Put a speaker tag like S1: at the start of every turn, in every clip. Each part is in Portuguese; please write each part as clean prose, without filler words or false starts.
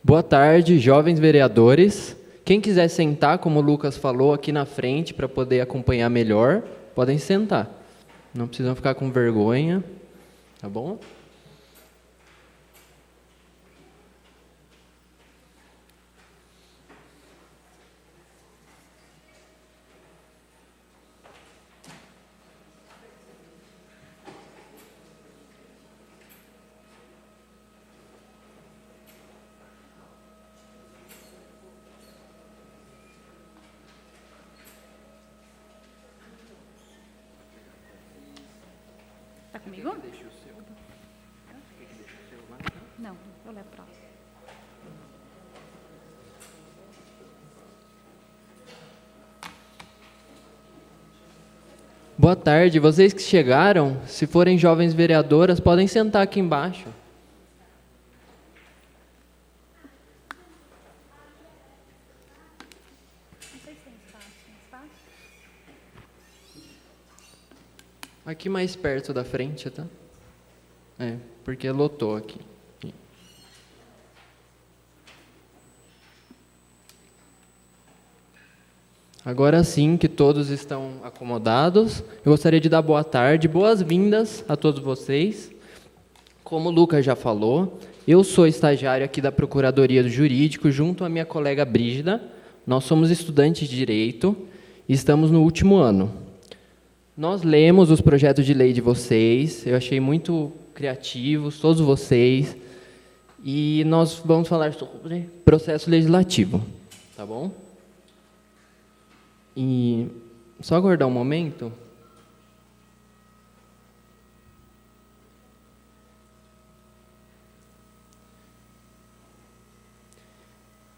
S1: Boa tarde, jovens vereadores. Quem quiser sentar, como o Lucas falou, aqui na frente para poder acompanhar melhor, podem sentar. Não precisam ficar com vergonha, tá bom?
S2: Tá comigo? Não, eu levo pra lá.
S1: Boa tarde, vocês que chegaram, se forem jovens vereadoras, podem sentar aqui embaixo.
S2: Não sei se tem espaço. Tem espaço?
S1: Aqui mais perto da frente, tá? Porque lotou aqui. Agora sim que todos estão acomodados, eu gostaria de dar boa tarde, boas-vindas a todos vocês. Como o Lucas já falou, eu sou estagiário aqui da Procuradoria do Jurídico, junto à minha colega Brígida. Nós somos estudantes de Direito e estamos no último ano. Nós lemos os projetos de lei de vocês, eu achei muito criativos, todos vocês, e nós vamos falar sobre processo legislativo, tá bom? E só aguardar um momento.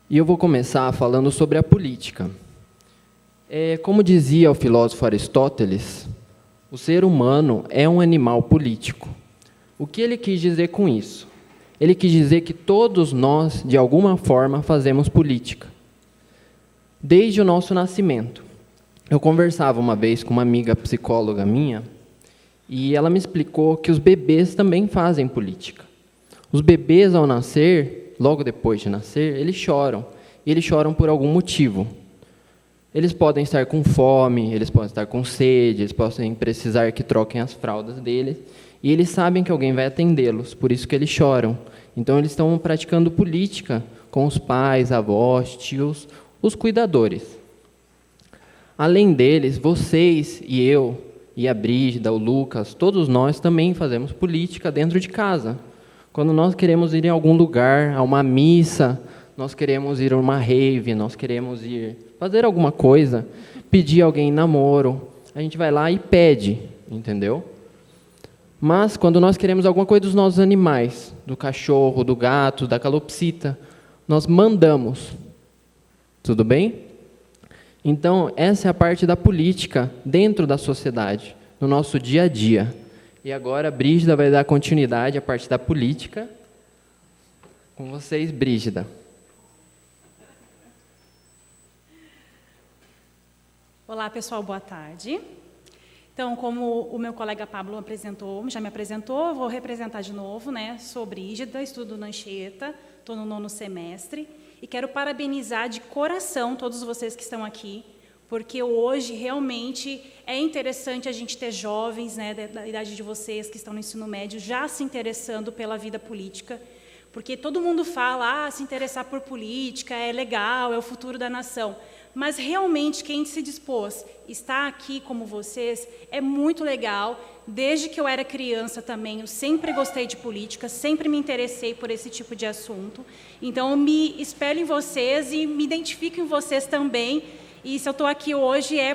S1: E eu vou começar falando sobre a política. Como dizia o filósofo Aristóteles, o ser humano é um animal político. O que ele quis dizer com isso? Ele quis dizer que todos nós, de alguma forma, fazemos política. Desde o nosso nascimento. Eu conversava uma vez com uma amiga psicóloga minha, e ela me explicou que os bebês também fazem política. Os bebês, ao nascer, logo depois de nascer, eles choram. E eles choram por algum motivo. Eles podem estar com fome, eles podem estar com sede, eles podem precisar que troquem as fraldas deles, e eles sabem que alguém vai atendê-los, por isso que eles choram. Então, eles estão praticando política com os pais, avós, tios, os cuidadores. Além deles, vocês e eu, e a Brígida, o Lucas, todos nós também fazemos política dentro de casa. Quando nós queremos ir em algum lugar, a uma missa, nós queremos ir a uma rave, nós queremos ir fazer alguma coisa, pedir alguém em namoro, a gente vai lá e pede, entendeu? Mas, quando nós queremos alguma coisa dos nossos animais, do cachorro, do gato, da calopsita, nós mandamos. Tudo bem? Então, essa é a parte da política dentro da sociedade, no nosso dia a dia. E agora a Brígida vai dar continuidade à parte da política. Com vocês, Brígida.
S2: Olá, pessoal, boa tarde. Então, como o meu colega Pablo já me apresentou, vou representar de novo, né? Sou Brígida, estudo na Anchieta, estou no 9º semestre, e quero parabenizar de coração todos vocês que estão aqui, porque hoje realmente é interessante a gente ter jovens, né, da idade de vocês que estão no ensino médio já se interessando pela vida política, porque todo mundo fala, se interessar por política é legal, é o futuro da nação. Mas realmente quem se dispôs estar aqui como vocês é muito legal. Desde que eu era criança também, eu sempre gostei de política, sempre me interessei por esse tipo de assunto. Então, eu me espelho em vocês e me identifico em vocês também. E se eu estou aqui hoje é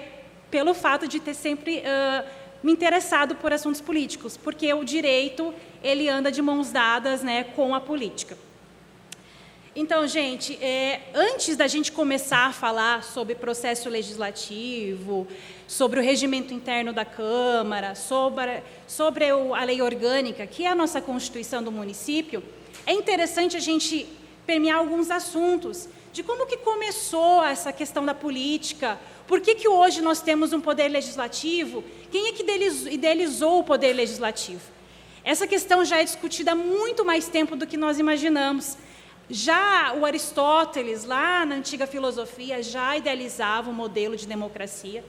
S2: pelo fato de ter sempre me interessado por assuntos políticos, porque o direito ele anda de mãos dadas, né, com a política. Então, gente, antes da gente começar a falar sobre processo legislativo, sobre o regimento interno da Câmara, sobre a lei orgânica, que é a nossa Constituição do município, é interessante a gente permear alguns assuntos de como que começou essa questão da política, por que hoje nós temos um poder legislativo, quem é que idealizou o poder legislativo. Essa questão já é discutida há muito mais tempo do que nós imaginamos. Já o Aristóteles, lá na antiga filosofia, já idealizava um modelo de democracia.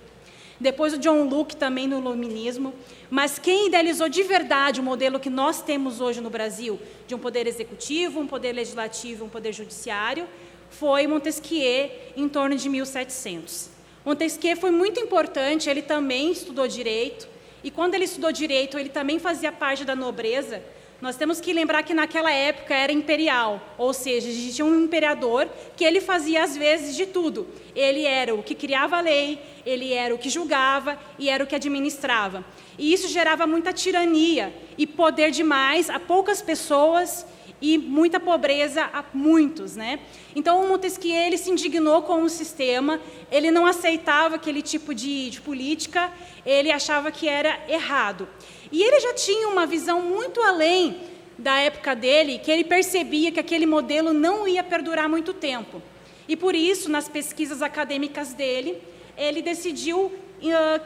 S2: Depois o John Locke também no Iluminismo. Mas quem idealizou de verdade o modelo que nós temos hoje no Brasil, de um poder executivo, um poder legislativo, um poder judiciário, foi Montesquieu, em torno de 1700. Montesquieu foi muito importante, ele também estudou direito, e quando ele estudou direito, ele também fazia parte da nobreza. Nós temos que lembrar que naquela época era imperial, ou seja, existia um imperador que ele fazia às vezes de tudo. Ele era o que criava a lei, ele era o que julgava e era o que administrava. E isso gerava muita tirania e poder demais a poucas pessoas e muita pobreza a muitos, né? Então, o Montesquieu, ele se indignou com o sistema, ele não aceitava aquele tipo de política, ele achava que era errado. E ele já tinha uma visão muito além da época dele, que ele percebia que aquele modelo não ia perdurar muito tempo. E por isso, nas pesquisas acadêmicas dele, ele decidiu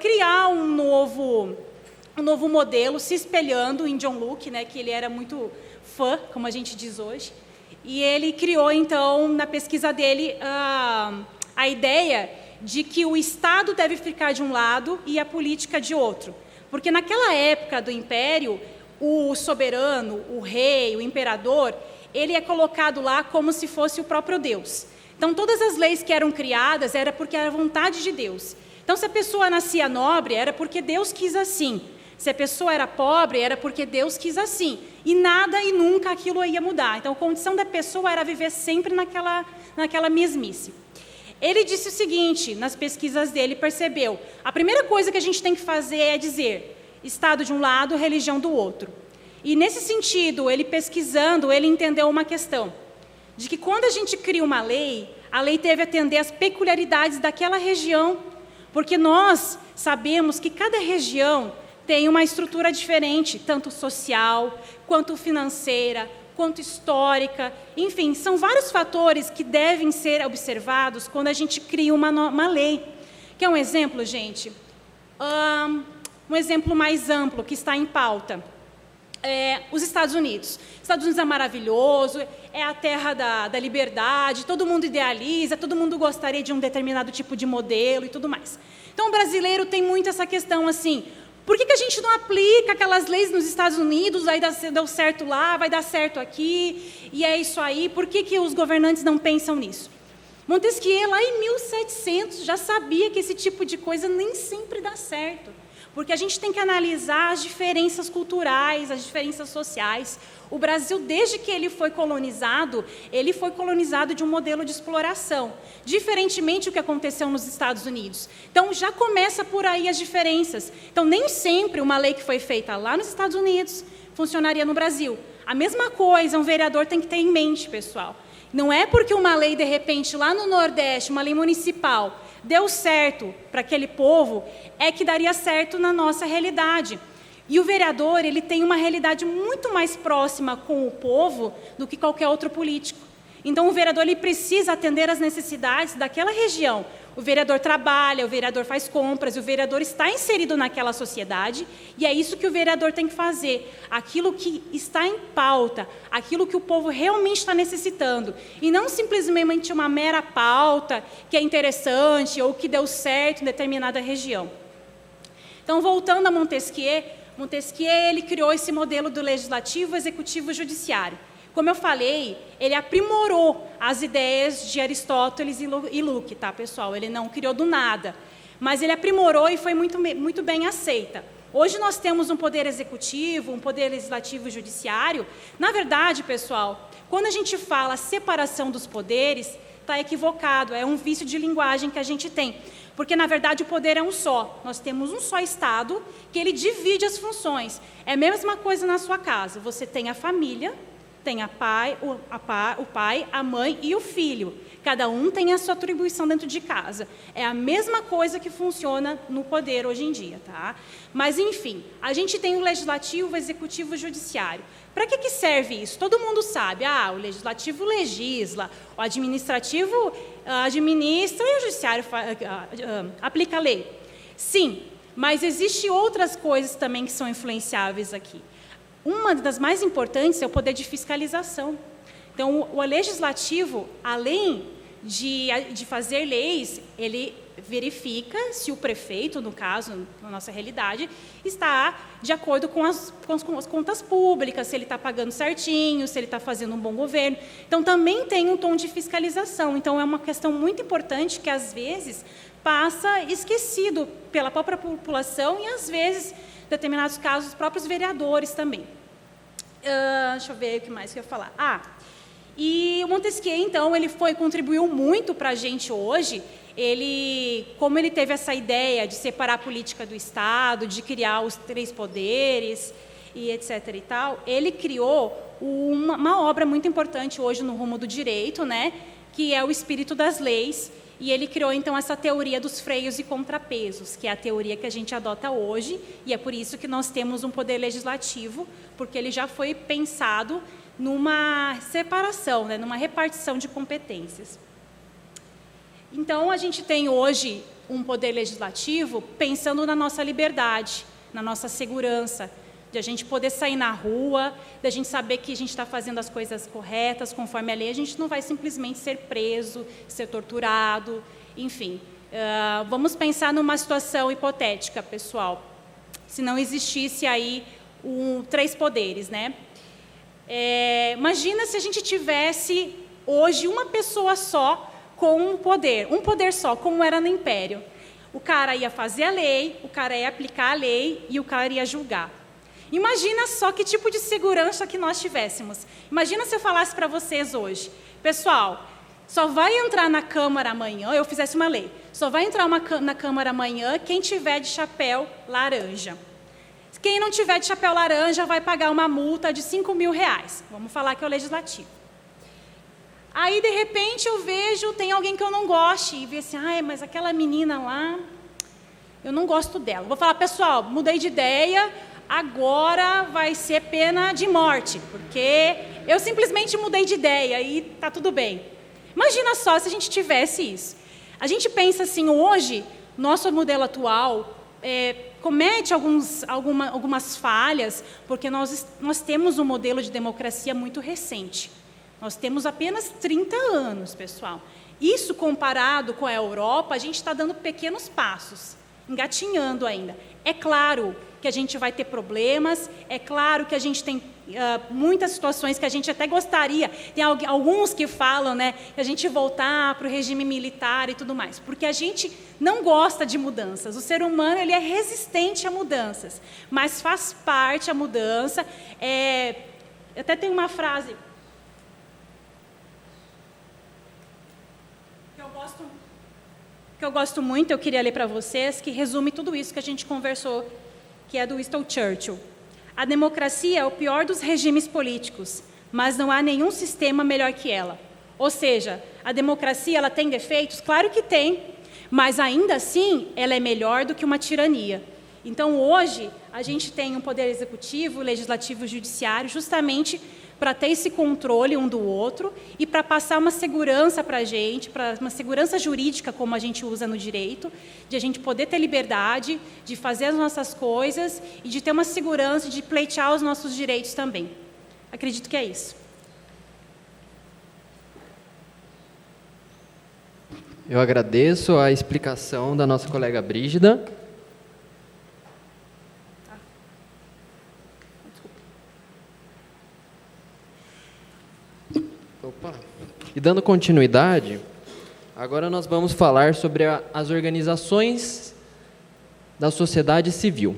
S2: criar um novo modelo, se espelhando em John Locke, né, que ele era muito fã, como a gente diz hoje. E ele criou, então, na pesquisa dele, a ideia de que o Estado deve ficar de um lado e a política de outro. Porque naquela época do Império, o soberano, o rei, o imperador, ele é colocado lá como se fosse o próprio Deus. Então, todas as leis que eram criadas era porque era vontade de Deus. Então, se a pessoa nascia nobre, era porque Deus quis assim. Se a pessoa era pobre, era porque Deus quis assim. E nada e nunca aquilo ia mudar. Então, a condição da pessoa era viver sempre naquela mesmice. Ele disse o seguinte, nas pesquisas dele, percebeu, a primeira coisa que a gente tem que fazer é dizer Estado de um lado, religião do outro. E nesse sentido, ele pesquisando, ele entendeu uma questão, de que quando a gente cria uma lei, a lei deve atender às peculiaridades daquela região, porque nós sabemos que cada região tem uma estrutura diferente, tanto social, quanto financeira, quanto histórica, enfim, são vários fatores que devem ser observados quando a gente cria uma lei. Quer um exemplo, gente? Um exemplo mais amplo que está em pauta. Os Estados Unidos. Estados Unidos é maravilhoso, é a terra da liberdade, todo mundo idealiza, todo mundo gostaria de um determinado tipo de modelo e tudo mais. Então, o brasileiro tem muito essa questão assim, por que a gente não aplica aquelas leis nos Estados Unidos, aí deu certo lá, vai dar certo aqui, e é isso aí, por que os governantes não pensam nisso? Montesquieu, lá em 1700, já sabia que esse tipo de coisa nem sempre dá certo, porque a gente tem que analisar as diferenças culturais, as diferenças sociais. O Brasil, desde que ele foi colonizado de um modelo de exploração, diferentemente do que aconteceu nos Estados Unidos. Então, já começa por aí as diferenças. Então, nem sempre uma lei que foi feita lá nos Estados Unidos funcionaria no Brasil. A mesma coisa, um vereador tem que ter em mente, pessoal. Não é porque uma lei, de repente, lá no Nordeste, uma lei municipal, deu certo para aquele povo, é que daria certo na nossa realidade. E o vereador, ele tem uma realidade muito mais próxima com o povo do que qualquer outro político. Então, o vereador, ele precisa atender às necessidades daquela região. O vereador trabalha, o vereador faz compras, o vereador está inserido naquela sociedade, e é isso que o vereador tem que fazer. Aquilo que está em pauta, aquilo que o povo realmente está necessitando. E não simplesmente uma mera pauta que é interessante ou que deu certo em determinada região. Então, voltando a Montesquieu, ele criou esse modelo do legislativo, executivo e judiciário. Como eu falei, ele aprimorou as ideias de Aristóteles e Locke, tá, pessoal? Ele não criou do nada, mas ele aprimorou e foi muito bem aceita. Hoje nós temos um poder executivo, um poder legislativo e judiciário. Na verdade, pessoal, quando a gente fala separação dos poderes, está equivocado, é um vício de linguagem que a gente tem. Porque, na verdade, o poder é um só. Nós temos um só Estado que ele divide as funções. É a mesma coisa na sua casa. Você tem a família, tem o pai, a mãe e o filho. Cada um tem a sua atribuição dentro de casa. É a mesma coisa que funciona no poder hoje em dia, tá? Mas, enfim, a gente tem o legislativo, o executivo e o judiciário. Para que serve isso? Todo mundo sabe. O legislativo legisla, o administrativo administra e o judiciário aplica a lei. Sim, mas existem outras coisas também que são influenciáveis aqui. Uma das mais importantes é o poder de fiscalização. Então, o legislativo, além de fazer leis, ele verifica se o prefeito, no caso, na nossa realidade, está de acordo com as contas públicas, se ele está pagando certinho, se ele está fazendo um bom governo. Então, também tem um tom de fiscalização. Então, é uma questão muito importante que, às vezes, passa esquecido pela própria população e, às vezes, em determinados casos, os próprios vereadores também. Deixa eu ver o que mais que eu ia falar. E o Montesquieu, então, ele contribuiu muito para a gente hoje. Como ele teve essa ideia de separar a política do Estado, de criar os 3 poderes, e etc. e tal, ele criou uma obra muito importante hoje no rumo do direito, né, que é o Espírito das Leis, e ele criou, então, essa teoria dos freios e contrapesos, que é a teoria que a gente adota hoje, e é por isso que nós temos um poder legislativo, porque ele já foi pensado numa separação, né, numa repartição de competências. Então, a gente tem hoje um poder legislativo pensando na nossa liberdade, na nossa segurança, de a gente poder sair na rua, de a gente saber que a gente está fazendo as coisas corretas, conforme a lei, a gente não vai simplesmente ser preso, ser torturado, enfim. Vamos pensar numa situação hipotética, pessoal, se não existisse aí 3 poderes, né? Imagina se a gente tivesse hoje uma pessoa só com um poder só, como era no Império. O cara ia fazer a lei, o cara ia aplicar a lei e o cara ia julgar. Imagina só que tipo de segurança que nós tivéssemos. Imagina se eu falasse para vocês hoje, pessoal, só vai entrar na Câmara amanhã, eu fizesse uma lei, só vai entrar na Câmara amanhã quem tiver de chapéu laranja. Quem não tiver de chapéu laranja vai pagar uma multa de R$5.000. Vamos falar que é o legislativo. Aí, de repente, eu vejo, tem alguém que eu não goste, e vejo assim, mas aquela menina lá, eu não gosto dela. Vou falar, pessoal, mudei de ideia, agora vai ser pena de morte, porque eu simplesmente mudei de ideia e está tudo bem. Imagina só se a gente tivesse isso. A gente pensa assim, hoje, nosso modelo atual comete algumas falhas, porque nós temos um modelo de democracia muito recente. Nós temos apenas 30 anos, pessoal. Isso, comparado com a Europa, a gente está dando pequenos passos, engatinhando ainda. É claro que a gente vai ter problemas, é claro que a gente tem muitas situações que a gente até gostaria, tem alguns que falam, né, que a gente voltar para o regime militar e tudo mais, porque a gente não gosta de mudanças. O ser humano, ele é resistente a mudanças, mas faz parte a mudança. Até tem uma frase que eu gosto muito, eu queria ler para vocês, que resume tudo isso que a gente conversou, que é do Winston Churchill. A democracia é o pior dos regimes políticos, mas não há nenhum sistema melhor que ela. Ou seja, a democracia, ela tem defeitos? Claro que tem, mas ainda assim ela é melhor do que uma tirania. Então hoje a gente tem um poder executivo, legislativo e judiciário justamente para ter esse controle um do outro e para passar uma segurança para a gente, para uma segurança jurídica, como a gente usa no direito, de a gente poder ter liberdade, de fazer as nossas coisas e de ter uma segurança de pleitear os nossos direitos também. Acredito que é isso.
S1: Eu agradeço a explicação da nossa colega Brígida. E dando continuidade, agora nós vamos falar sobre as organizações da sociedade civil.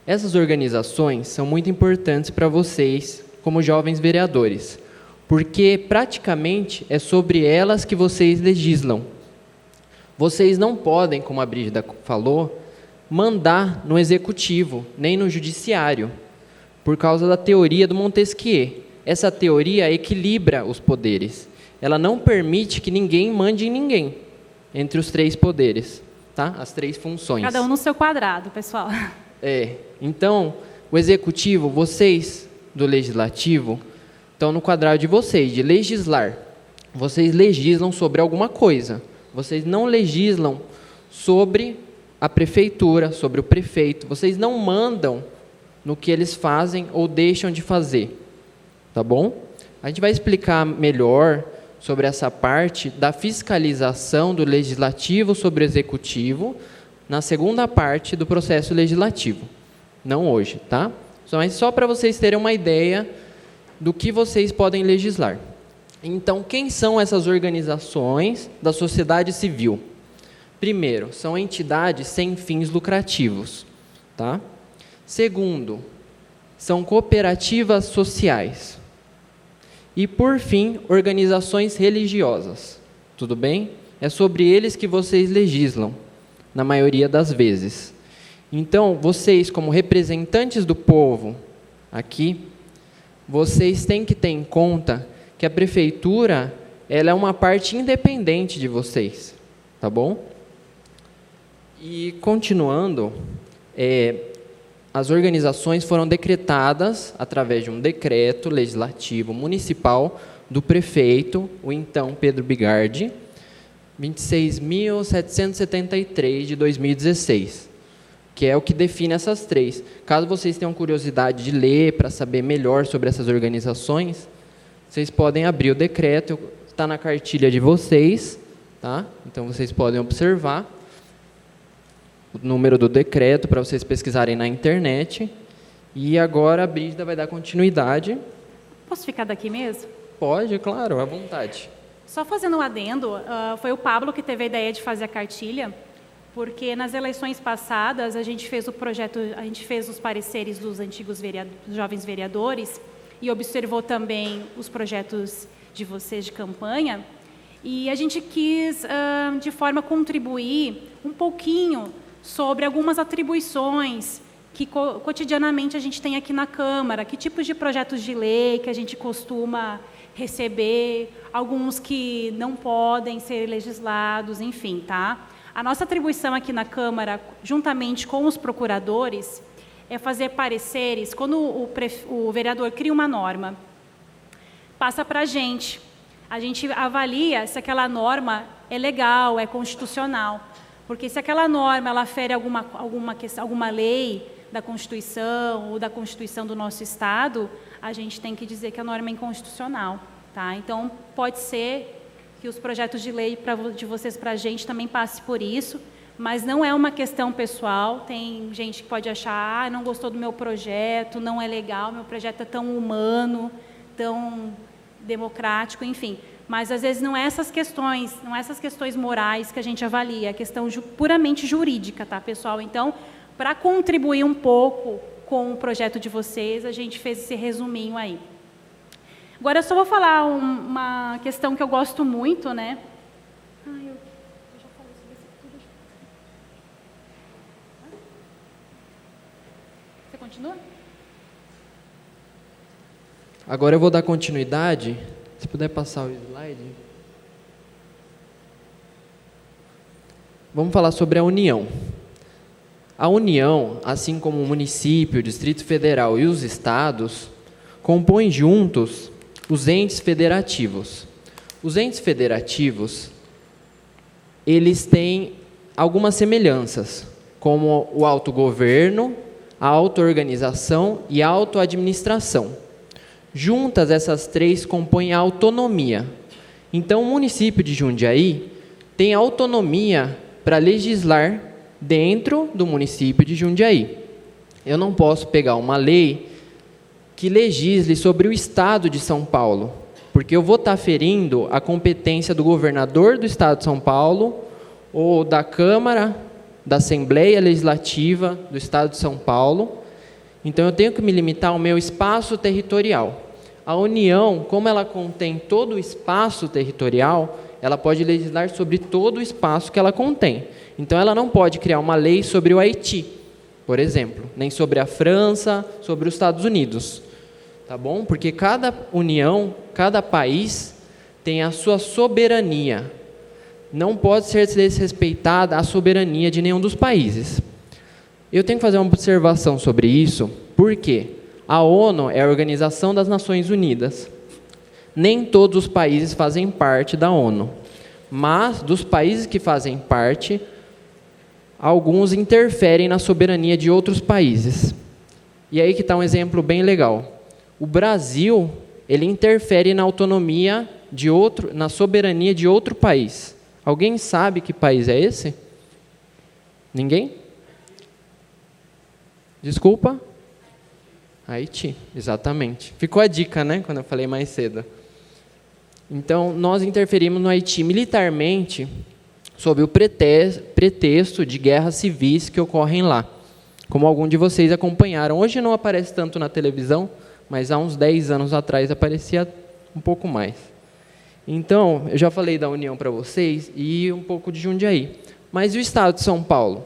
S1: Essas organizações são muito importantes para vocês, como jovens vereadores, porque praticamente é sobre elas que vocês legislam. Vocês não podem, como a Brígida falou, mandar no executivo, nem no judiciário, por causa da teoria do Montesquieu. Essa teoria equilibra os poderes. Ela não permite que ninguém mande em ninguém, entre os 3 poderes, tá? As 3 funções.
S2: Cada um no seu quadrado, pessoal.
S1: Então, o executivo, vocês do legislativo, estão no quadrado de vocês, de legislar. Vocês legislam sobre alguma coisa. Vocês não legislam sobre a prefeitura, sobre o prefeito. Vocês não mandam no que eles fazem ou deixam de fazer. Tá bom? A gente vai explicar melhor sobre essa parte da fiscalização do legislativo sobre o executivo na segunda parte do processo legislativo. Não hoje, tá? Mas só para vocês terem uma ideia do que vocês podem legislar. Então, quem são essas organizações da sociedade civil? Primeiro, são entidades sem fins lucrativos, tá? Segundo, são cooperativas sociais. E, por fim, organizações religiosas. Tudo bem? É sobre eles que vocês legislam, na maioria das vezes. Então, vocês, como representantes do povo aqui, vocês têm que ter em conta que a prefeitura ela é uma parte independente de vocês, tá bom? E, continuando, as organizações foram decretadas através de um decreto legislativo municipal do prefeito, o então Pedro Bigardi, 26.773 de 2016, que é o que define essas três. Caso vocês tenham curiosidade de ler para saber melhor sobre essas organizações, vocês podem abrir o decreto, está na cartilha de vocês, tá? Então vocês podem observar o número do decreto para vocês pesquisarem na internet. E agora a Brígida vai dar continuidade.
S2: Posso ficar daqui mesmo?
S1: Pode, claro, à vontade.
S2: Só fazendo um adendo, foi o Pablo que teve a ideia de fazer a cartilha, porque nas eleições passadas a gente fez o projeto, a gente fez os pareceres dos antigos jovens vereadores e observou também os projetos de vocês de campanha, e a gente quis, de forma a contribuir um pouquinho sobre algumas atribuições que cotidianamente a gente tem aqui na Câmara, que tipos de projetos de lei que a gente costuma receber, alguns que não podem ser legislados, enfim, tá? A nossa atribuição aqui na Câmara, juntamente com os procuradores, é fazer pareceres, quando o vereador cria uma norma, passa para a gente avalia se aquela norma é legal, é constitucional. Porque se aquela norma ela fere alguma lei da Constituição ou da Constituição do nosso Estado, a gente tem que dizer que a norma é inconstitucional, tá? Então, pode ser que os projetos de lei de vocês para a gente também passe por isso, mas não é uma questão pessoal. Tem gente que pode achar, não gostou do meu projeto, não é legal, meu projeto é tão humano, tão democrático, enfim. Mas, às vezes, não é essas questões morais que a gente avalia, é questão puramente jurídica, tá, pessoal? Então, para contribuir um pouco com o projeto de vocês, a gente fez esse resuminho aí. Agora, eu só vou falar uma questão que eu gosto muito, né? Eu já falei sobre isso tudo. Você continua?
S1: Agora eu vou dar continuidade. Se puder passar o slide. Vamos falar sobre a União. A União, assim como o município, o Distrito Federal e os estados, compõem juntos os entes federativos. Os entes federativos, eles têm algumas semelhanças, como o autogoverno, a auto-organização e a auto-administração. Juntas, essas três compõem a autonomia. Então, o município de Jundiaí tem autonomia para legislar dentro do município de Jundiaí. Eu não posso pegar uma lei que legisle sobre o Estado de São Paulo, porque eu vou estar ferindo a competência do governador do Estado de São Paulo ou da Câmara, da Assembleia Legislativa do Estado de São Paulo. Então, eu tenho que me limitar ao meu espaço territorial. A União, como ela contém todo o espaço territorial, ela pode legislar sobre todo o espaço que ela contém. Então, ela não pode criar uma lei sobre o Haiti, por exemplo, nem sobre a França, sobre os Estados Unidos. Tá bom? Porque cada união, cada país tem a sua soberania. Não pode ser desrespeitada a soberania de nenhum dos países. Eu tenho que fazer uma observação sobre isso, porque a ONU é a Organização das Nações Unidas. Nem todos os países fazem parte da ONU, mas dos países que fazem parte, alguns interferem na soberania de outros países. E aí que está um exemplo bem legal. O Brasil ele interfere na autonomia de outro, na soberania de outro país. Alguém sabe que país é esse? Ninguém? Desculpa? Haiti, exatamente. Ficou a dica, né, quando eu falei mais cedo. Então, nós interferimos no Haiti militarmente sob o pretexto de guerras civis que ocorrem lá, como alguns de vocês acompanharam. Hoje não aparece tanto na televisão, mas há uns 10 anos atrás aparecia um pouco mais. Então, eu já falei da União para vocês e um pouco de Jundiaí. Mas e o Estado de São Paulo?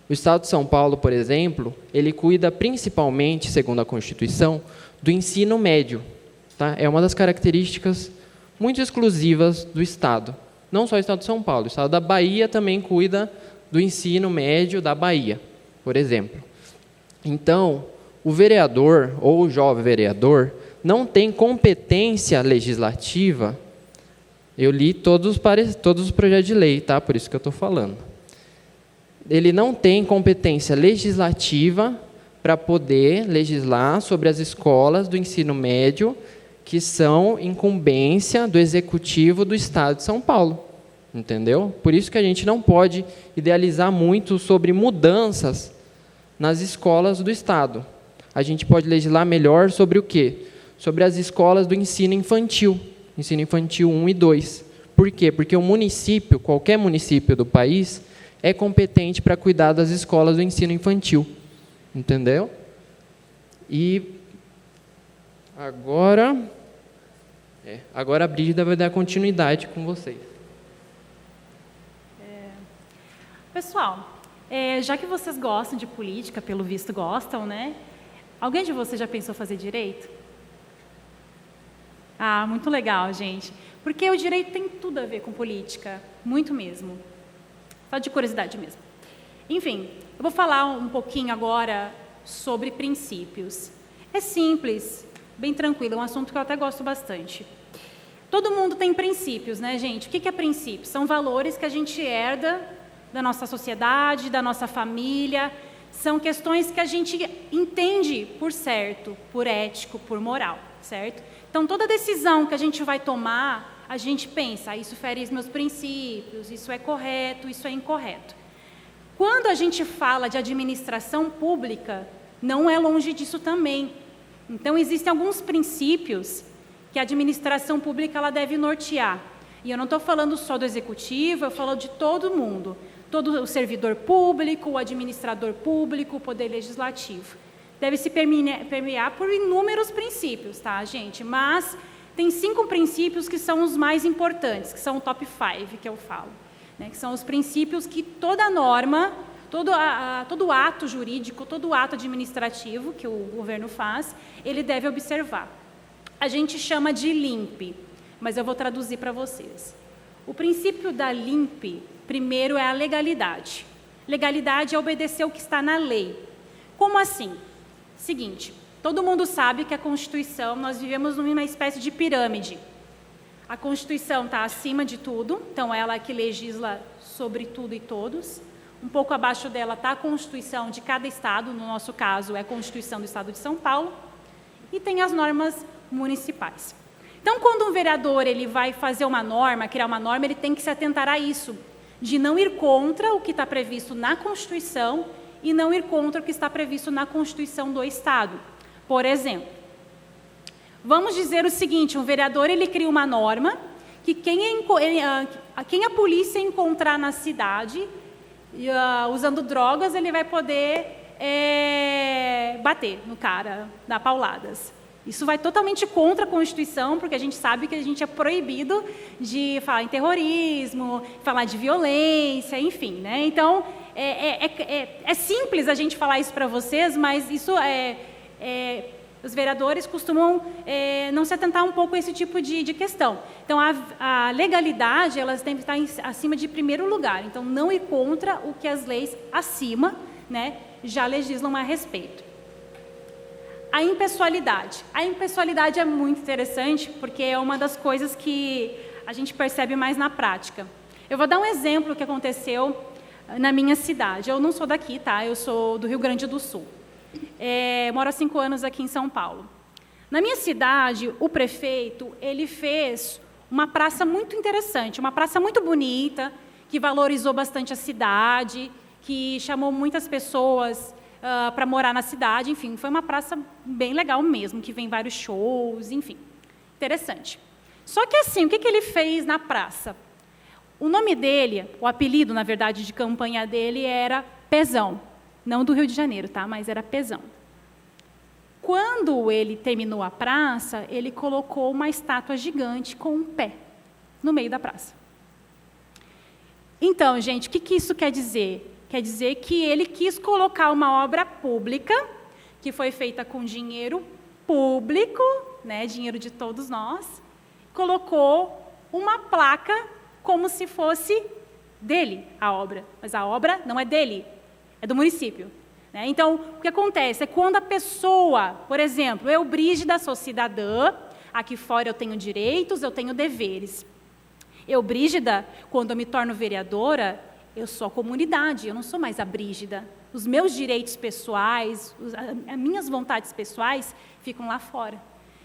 S1: O Estado de São Paulo, por exemplo, ele cuida principalmente, segundo a Constituição, do ensino médio. Tá? É uma das características muito exclusivas do Estado. Não só o Estado de São Paulo, o Estado da Bahia também cuida do ensino médio da Bahia, por exemplo. Então, o vereador ou o jovem vereador não tem competência legislativa. Eu li todos os projetos de lei, tá? Por isso que eu estou falando. Ele não tem competência legislativa para poder legislar sobre as escolas do ensino médio que são incumbência do Executivo do Estado de São Paulo. Entendeu? Por isso que a gente não pode idealizar muito sobre mudanças nas escolas do Estado. A gente pode legislar melhor sobre o quê? Sobre as escolas do ensino infantil 1 e 2. Por quê? Porque o município, qualquer município do país, é competente para cuidar das escolas do ensino infantil. Entendeu? E agora a Brígida vai dar continuidade com vocês.
S2: Pessoal, já que vocês gostam de política, pelo visto gostam, né? Alguém de vocês já pensou fazer direito? Ah, muito legal, gente. Porque o direito tem tudo a ver com política, muito mesmo. Só de curiosidade mesmo. Enfim, eu vou falar um pouquinho agora sobre princípios. É simples, bem tranquilo, é um assunto que eu até gosto bastante. Todo mundo tem princípios, né, gente? O que é princípio? São valores que a gente herda da nossa sociedade, da nossa família. São questões que a gente entende por certo, por ético, por moral, certo? Então, toda decisão que a gente vai tomar, a gente pensa, isso fere os meus princípios, isso é correto, isso é incorreto. Quando a gente fala de administração pública, não é longe disso também. Então, existem alguns princípios que a administração pública ela deve nortear. E eu não estou falando só do executivo, eu falo de todo mundo. Todo o servidor público, o administrador público, o poder legislativo. Deve se permear por inúmeros princípios, tá, gente? Mas tem 5 princípios que são os mais importantes, que são o top 5, que eu falo. Né? Que são os princípios que toda norma, todo ato jurídico, todo ato administrativo que o governo faz, ele deve observar. A gente chama de LIMP, mas eu vou traduzir para vocês. O princípio da LIMP, primeiro, é a legalidade. Legalidade é obedecer o que está na lei. Como assim? Seguinte, todo mundo sabe que a Constituição, nós vivemos numa espécie de pirâmide. A Constituição está acima de tudo, então ela é que legisla sobre tudo e todos. Um pouco abaixo dela está a Constituição de cada estado, no nosso caso é a Constituição do Estado de São Paulo, e tem as normas municipais. Então, quando um vereador ele vai fazer uma norma, criar uma norma, ele tem que se atentar a isso, de não ir contra o que está previsto na Constituição e não ir contra o que está previsto na Constituição do Estado. Por exemplo, vamos dizer o seguinte, um vereador ele cria uma norma que quem a polícia encontrar na cidade usando drogas, ele vai poder bater no cara, dar pauladas. Isso vai totalmente contra a Constituição, porque a gente sabe que a gente é proibido de falar em terrorismo, falar de violência, enfim, né? Então, é simples a gente falar isso para vocês, mas isso os vereadores costumam não se atentar um pouco a esse tipo de questão. Então, a legalidade, elas tem que estar acima de primeiro lugar. Então, não ir contra o que as leis acima, né, já legislam a respeito. A impessoalidade. A impessoalidade é muito interessante, porque é uma das coisas que a gente percebe mais na prática. Eu vou dar um exemplo que aconteceu na minha cidade. Eu não sou daqui, tá? Eu sou do Rio Grande do Sul. Moro há 5 anos aqui em São Paulo. Na minha cidade, o prefeito, ele fez uma praça muito interessante, uma praça muito bonita, que valorizou bastante a cidade, que chamou muitas pessoas para morar na cidade, enfim, foi uma praça bem legal mesmo, que vem vários shows, enfim, interessante. Só que assim, o que ele fez na praça? O nome dele, o apelido, na verdade, de campanha dele era Pezão, não do Rio de Janeiro, tá? Mas era Pezão. Quando ele terminou a praça, ele colocou uma estátua gigante com um pé no meio da praça. Então, gente, o que isso quer dizer? Quer dizer que ele quis colocar uma obra pública, que foi feita com dinheiro público, né, dinheiro de todos nós, colocou uma placa como se fosse dele, a obra. Mas a obra não é dele, é do município. Né? Então, o que acontece é quando a pessoa, por exemplo, eu, Brígida, sou cidadã, aqui fora eu tenho direitos, eu tenho deveres. Eu, Brígida, quando eu me torno vereadora, eu sou a comunidade, eu não sou mais a Brígida. Os meus direitos pessoais, as minhas vontades pessoais ficam lá fora.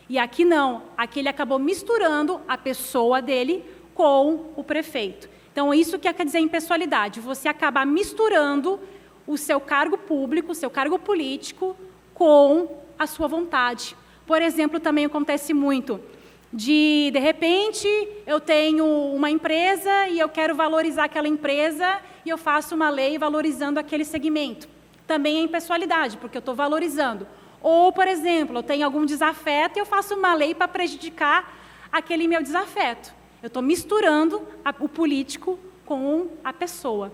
S2: E aqui não, aqui ele acabou misturando a pessoa dele com o prefeito. Então, isso que quer dizer impessoalidade, você acaba misturando o seu cargo público, o seu cargo político com a sua vontade. Por exemplo, também acontece muito de repente, eu tenho uma empresa e eu quero valorizar aquela empresa e eu faço uma lei valorizando aquele segmento. Também é impessoalidade, porque eu estou valorizando. Ou, por exemplo, eu tenho algum desafeto e eu faço uma lei para prejudicar aquele meu desafeto. Eu estou misturando o político com a pessoa.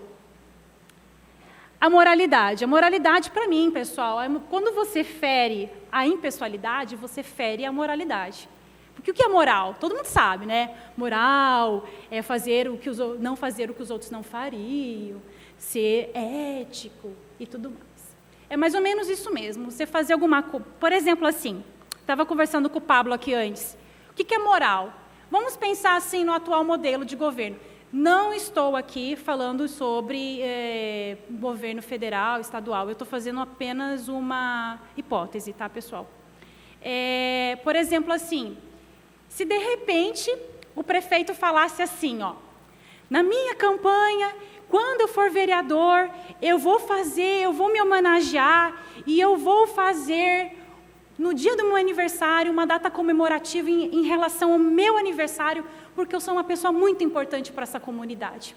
S2: A moralidade. A moralidade, para mim, pessoal, quando você fere a impessoalidade, você fere a moralidade. Porque o que é moral? Todo mundo sabe, né? Moral é não fazer o que os outros não fariam, ser ético e tudo mais. É mais ou menos isso mesmo. Você fazer alguma coisa. Por exemplo, assim, estava conversando com o Pablo aqui antes. O que é moral? Vamos pensar assim no atual modelo de governo. Não estou aqui falando sobre governo federal, estadual. Eu estou fazendo apenas uma hipótese, tá, pessoal? Por exemplo, assim, se de repente o prefeito falasse assim, ó, na minha campanha, quando eu for vereador, eu vou me homenagear e eu vou fazer, no dia do meu aniversário, uma data comemorativa em relação ao meu aniversário, porque eu sou uma pessoa muito importante para essa comunidade.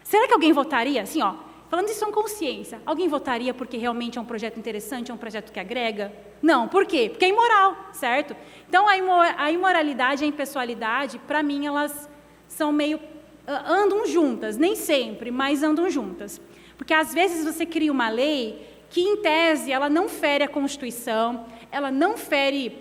S2: Será que alguém votaria? Assim, ó, falando isso com consciência, alguém votaria porque realmente é um projeto interessante, é um projeto que agrega? Não, por quê? Porque é imoral, certo? Então, a imoralidade e a impessoalidade, para mim, elas são meio... andam juntas, nem sempre, mas andam juntas. Porque, às vezes, você cria uma lei que, em tese, ela não fere a Constituição, ela não fere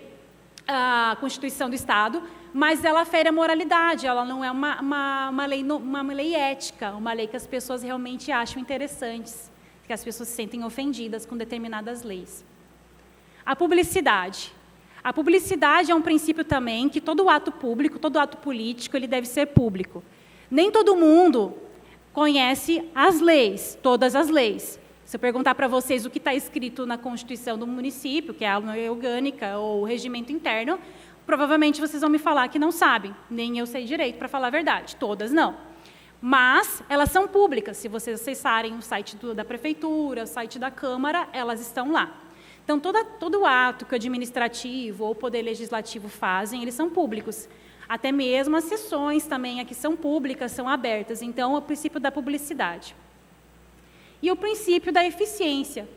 S2: a Constituição do Estado, mas ela fere a moralidade, ela não é uma lei ética, uma lei que as pessoas realmente acham interessantes, que as pessoas se sentem ofendidas com determinadas leis. A publicidade. A publicidade é um princípio também que todo ato público, todo ato político, ele deve ser público. Nem todo mundo conhece as leis, todas as leis. Se eu perguntar para vocês o que está escrito na Constituição do município, que é a lei orgânica ou o regimento interno, provavelmente vocês vão me falar que não sabem, nem eu sei direito, para falar a verdade, todas não. Mas elas são públicas, se vocês acessarem o site da prefeitura, o site da Câmara, elas estão lá. Então, todo ato que o administrativo ou o poder legislativo fazem, eles são públicos. Até mesmo as sessões também aqui são públicas, são abertas. Então, é o princípio da publicidade. E o princípio da eficiência.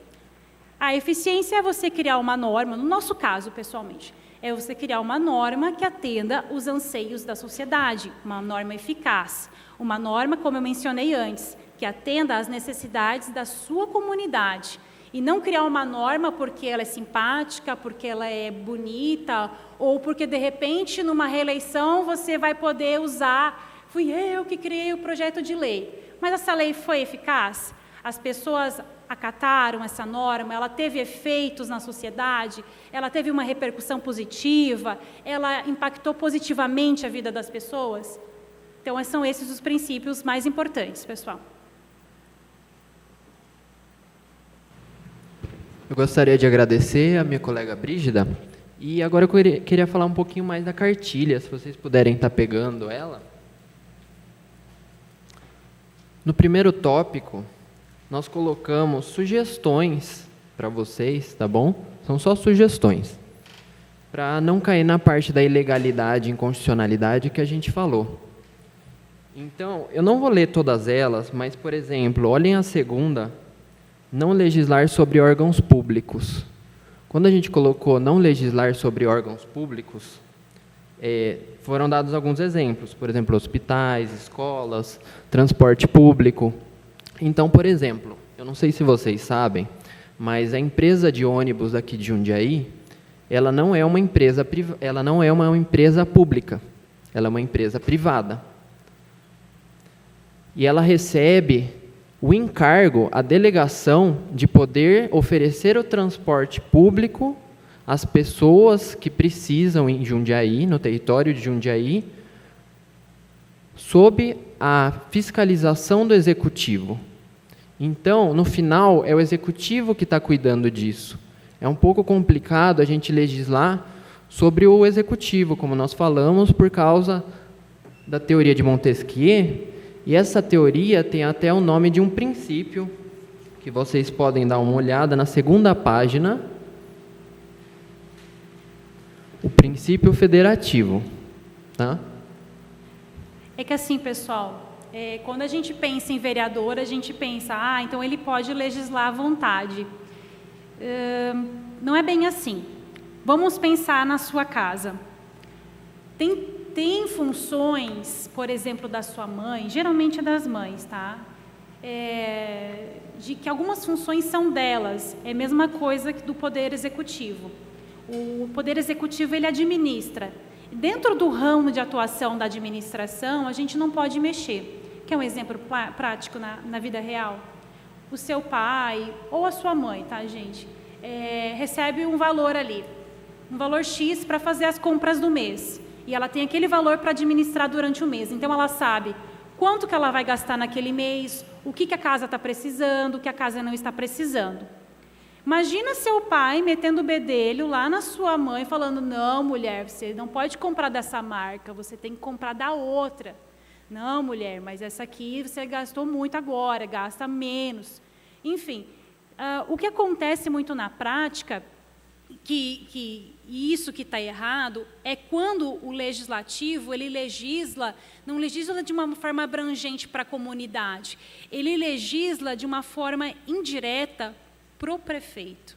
S2: A eficiência é você criar uma norma, no nosso caso, pessoalmente, é você criar uma norma que atenda os anseios da sociedade, uma norma eficaz, uma norma, como eu mencionei antes, que atenda às necessidades da sua comunidade, e não criar uma norma porque ela é simpática, porque ela é bonita, ou porque, de repente, numa reeleição, você vai poder usar, fui eu que criei o projeto de lei. Mas essa lei foi eficaz? As pessoas acataram essa norma, ela teve efeitos na sociedade, ela teve uma repercussão positiva, ela impactou positivamente a vida das pessoas? Então, são esses os princípios mais importantes, pessoal.
S1: Eu gostaria de agradecer a minha colega Brígida E agora eu queria falar um pouquinho mais da cartilha, se vocês puderem estar pegando ela. No primeiro tópico, nós colocamos sugestões para vocês, tá bom? São só sugestões, para não cair na parte da ilegalidade e inconstitucionalidade que a gente falou. Então, eu não vou ler todas elas, mas, por exemplo, olhem a segunda, não legislar sobre órgãos públicos. Quando a gente colocou não legislar sobre órgãos públicos, foram dados alguns exemplos, por exemplo, hospitais, escolas, transporte público. Então, por exemplo, eu não sei se vocês sabem, mas a empresa de ônibus aqui de Jundiaí, ela não é uma empresa pública, ela é uma empresa privada. E ela recebe o encargo, a delegação de poder oferecer o transporte público às pessoas que precisam em Jundiaí, no território de Jundiaí, sob a fiscalização do executivo. Então, no final, é o executivo que está cuidando disso. É um pouco complicado a gente legislar sobre o executivo, como nós falamos, por causa da teoria de Montesquieu, e essa teoria tem até o nome de um princípio, que vocês podem dar uma olhada na segunda página, o princípio federativo. Tá?
S2: É que assim, pessoal, quando a gente pensa em vereador, a gente pensa, então ele pode legislar à vontade. Não é bem assim. Vamos pensar na sua casa. Tem funções, por exemplo, da sua mãe, geralmente é das mães, tá? De que algumas funções são delas, é a mesma coisa que do Poder Executivo. O Poder Executivo, ele administra. Dentro do ramo de atuação da administração, a gente não pode mexer. Quer um exemplo prático na vida real? O seu pai ou a sua mãe, tá, gente? Recebe um valor ali, um valor X para fazer as compras do mês. E ela tem aquele valor para administrar durante o mês. Então, ela sabe quanto que ela vai gastar naquele mês, o que a casa está precisando, o que a casa não está precisando. Imagina seu pai metendo o bedelho lá na sua mãe, falando, não, mulher, você não pode comprar dessa marca, você tem que comprar da outra. Não, mulher, mas essa aqui você gastou muito agora, gasta menos. Enfim, o que acontece muito na prática, que isso que está errado, é quando o legislativo, ele não legisla de uma forma abrangente para a comunidade, ele legisla de uma forma indireta para o prefeito.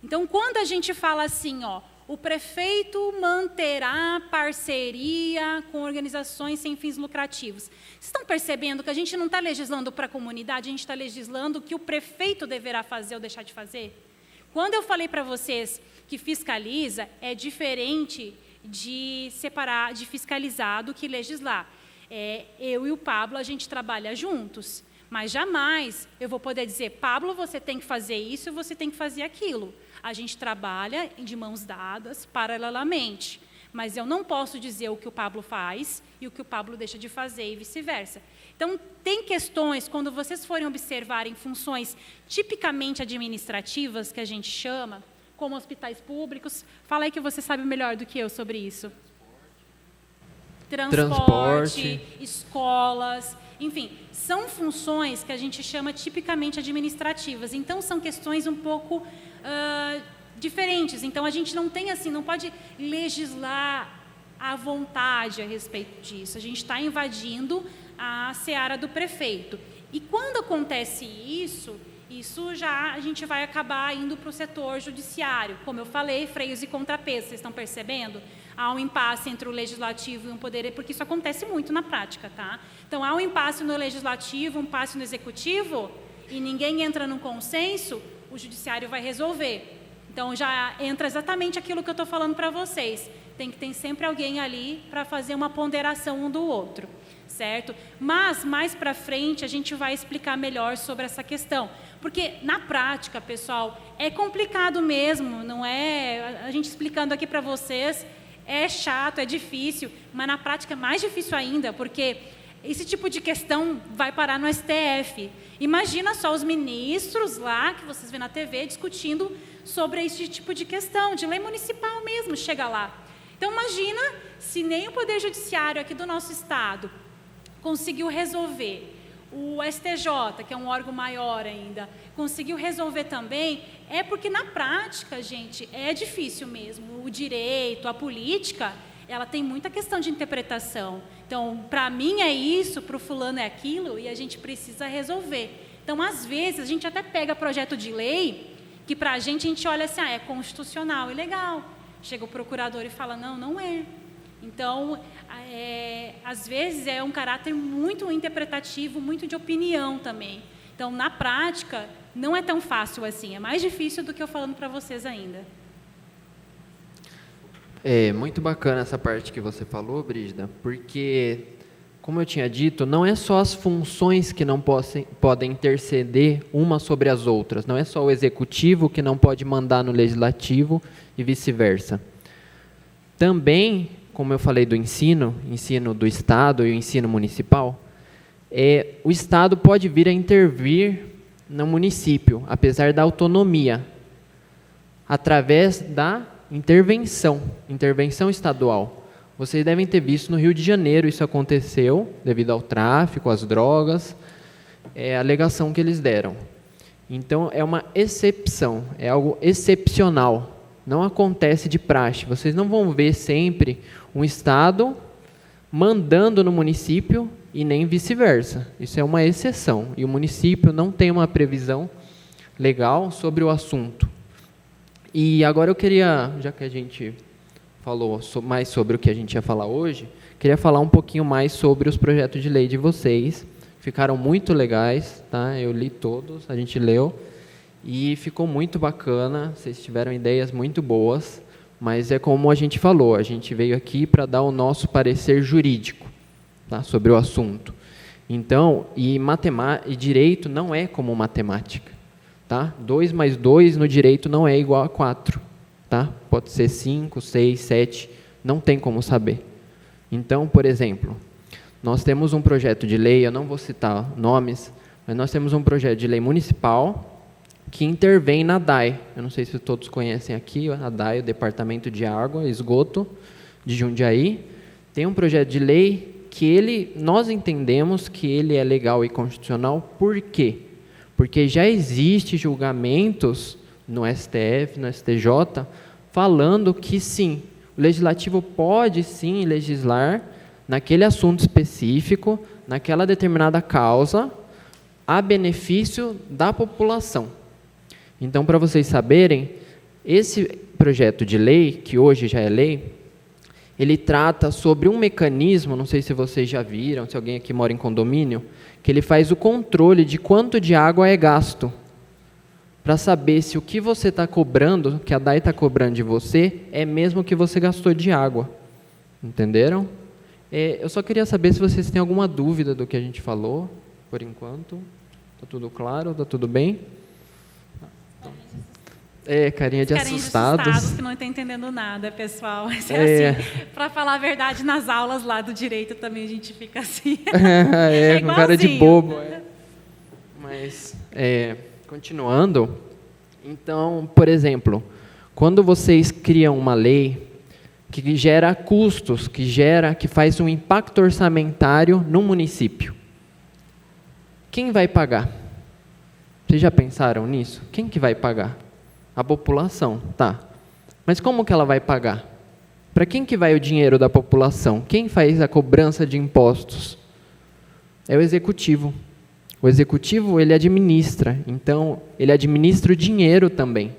S2: Então, quando a gente fala assim, o prefeito manterá parceria com organizações sem fins lucrativos. Vocês estão percebendo que a gente não está legislando para a comunidade, a gente está legislando o que o prefeito deverá fazer ou deixar de fazer? Quando eu falei para vocês que fiscaliza, é diferente de separar, de fiscalizar do que legislar. Eu e o Pablo, a gente trabalha juntos. Mas jamais eu vou poder dizer, Pablo, você tem que fazer isso e você tem que fazer aquilo. A gente trabalha de mãos dadas, paralelamente. Mas eu não posso dizer o que o Pablo faz e o que o Pablo deixa de fazer e vice-versa. Então, tem questões, quando vocês forem observarem funções tipicamente administrativas, que a gente chama, como hospitais públicos, fala aí que você sabe melhor do que eu sobre isso. Transporte. Escolas... Enfim, são funções que a gente chama tipicamente administrativas. Então, são questões um pouco diferentes. Então, a gente não tem assim, não pode legislar à vontade a respeito disso. A gente está invadindo a seara do prefeito. E quando acontece isso já a gente vai acabar indo para o setor judiciário. Como eu falei, freios e contrapesos, vocês estão percebendo? Há um impasse entre o legislativo e o poder, porque isso acontece muito na prática, tá? Então, há um impasse no legislativo, um impasse no executivo, e ninguém entra num consenso, o judiciário vai resolver. Então, já entra exatamente aquilo que eu estou falando para vocês. Tem que ter sempre alguém ali para fazer uma ponderação um do outro, certo? Mas, mais para frente, a gente vai explicar melhor sobre essa questão. Porque, na prática, pessoal, é complicado mesmo, não é? A gente explicando aqui para vocês, é chato, é difícil, mas na prática é mais difícil ainda, porque esse tipo de questão vai parar no STF. Imagina só os ministros lá, que vocês vêem na TV, discutindo sobre esse tipo de questão, de lei municipal mesmo, chega lá. Então, imagina se nem o Poder Judiciário aqui do nosso Estado conseguiu resolver, o STJ, que é um órgão maior ainda, conseguiu resolver também, é porque na prática, gente, é difícil mesmo. O direito, a política, ela tem muita questão de interpretação. Então, para mim é isso, para o fulano é aquilo, e a gente precisa resolver. Então, às vezes, a gente até pega projeto de lei, que para a gente olha assim, é constitucional e legal. Chega o procurador e fala, não, não é. Então, às vezes, é um caráter muito interpretativo, muito de opinião também. Então, na prática, não é tão fácil assim. É mais difícil do que eu falando para vocês ainda.
S1: É muito bacana essa parte que você falou, Brígida, porque, como eu tinha dito, não é só as funções que não podem interceder umas sobre as outras. Não é só o executivo que não pode mandar no legislativo e vice-versa. Também, como eu falei do ensino do Estado e o ensino municipal, o Estado pode vir a intervir no município, apesar da autonomia, através da intervenção estadual. Vocês devem ter visto no Rio de Janeiro, isso aconteceu devido ao tráfico, às drogas, a alegação que eles deram. Então, é uma exceção, é algo excepcional. Não acontece de praxe. Vocês não vão ver sempre um Estado mandando no município e nem vice-versa. Isso é uma exceção. E o município não tem uma previsão legal sobre o assunto. E agora eu queria, já que a gente falou mais sobre o que a gente ia falar hoje, queria falar um pouquinho mais sobre os projetos de lei de vocês. Ficaram muito legais, tá? Eu li todos, a gente leu. E ficou muito bacana, vocês tiveram ideias muito boas, mas é como a gente falou, a gente veio aqui para dar o nosso parecer jurídico, tá, sobre o assunto. Então, e direito não é como matemática. Tá? 2 mais 2 no direito não é igual a 4. Tá? Pode ser 5, 6, 7, não tem como saber. Então, por exemplo, nós temos um projeto de lei, eu não vou citar nomes, mas nós temos um projeto de lei municipal que intervém na DAE. Eu não sei se todos conhecem aqui, a DAE, o Departamento de Água e Esgoto de Jundiaí. Tem um projeto de lei que nós entendemos que ele é legal e constitucional. Por quê? Porque já existe julgamentos no STF, no STJ, falando que sim, o legislativo pode sim legislar naquele assunto específico, naquela determinada causa, a benefício da população. Então, para vocês saberem, esse projeto de lei, que hoje já é lei, ele trata sobre um mecanismo, não sei se vocês já viram, se alguém aqui mora em condomínio, que ele faz o controle de quanto de água é gasto, para saber se o que você está cobrando, que a DAE está cobrando de você, é mesmo o que você gastou de água. Entenderam? Eu só queria saber se vocês têm alguma dúvida do que a gente falou, por enquanto. Está tudo claro? Está tudo bem? Carinha de assustados.
S2: Que não estão entendendo nada, pessoal. Assim, para falar a verdade, nas aulas lá do direito também a gente fica assim.
S1: Com cara de bobo. Mas, continuando, então, por exemplo, quando vocês criam uma lei que gera custos, que faz um impacto orçamentário no município, quem vai pagar? Vocês já pensaram nisso? Quem que vai pagar? A população, tá. Mas como que ela vai pagar? Para quem que vai o dinheiro da população? Quem faz a cobrança de impostos? É o executivo. O executivo, ele administra. Então, ele administra o dinheiro também.